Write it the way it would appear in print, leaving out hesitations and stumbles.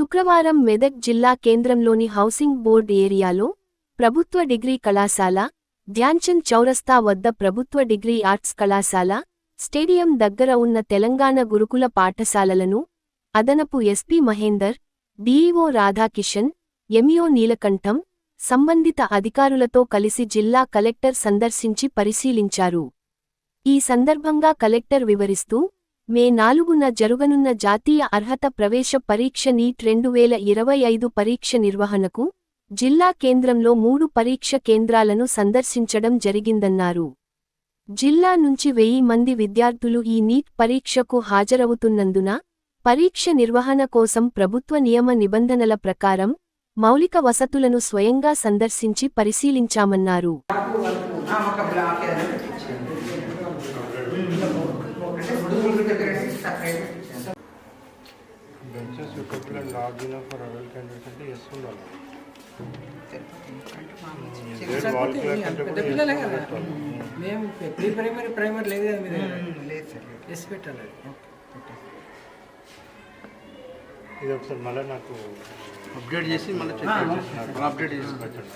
శుక్రవారం మెదక్ జిల్లా కేంద్రంలోని హౌసింగ్ బోర్డ్ ఏరియాలో ప్రభుత్వ డిగ్రీ కళాశాల, ధ్యాన్చంద్ చౌరస్తా వద్ద ప్రభుత్వ డిగ్రీ ఆర్ట్స్ కళాశాల, స్టేడియం దగ్గర ఉన్న తెలంగాణ గురుకుల పాఠశాలలను అదనపు SP Mahender, DEO Radhakishan, MEO Neelakantham, సంబంధిత అధికారులతో కలిసి జిల్లా కలెక్టర్ సందర్శించి పరిశీలించారు. ఈ సందర్భంగా కలెక్టర్ వివరిస్తూ, మే 4న జరుగనున్న జాతీయ అర్హత ప్రవేశ పరీక్ష నీట్ 2025 పరీక్ష నిర్వహణకు జిల్లా కేంద్రంలో 3 పరీక్ష కేంద్రాలను సందర్శించడం జరిగిందన్నారు. జిల్లా నుంచి 1000 మంది విద్యార్థులు ఈ నీట్ పరీక్షకు హాజరవుతున్నందున పరీక్ష నిర్వహణ కోసం ప్రభుత్వ నియమ నిబంధనల ప్రకారం మౌలిక వసతులను స్వయంగా సందర్శించి పరిశీలించామన్నారు. ప్రైమరీ లేదు కదా మీరు ఎస్ పెట్టాలి. ఇది ఒకసారి మళ్ళీ నాకు అప్డేట్ చేసి మళ్ళీ అప్డేట్ చేసి పెట్టండి.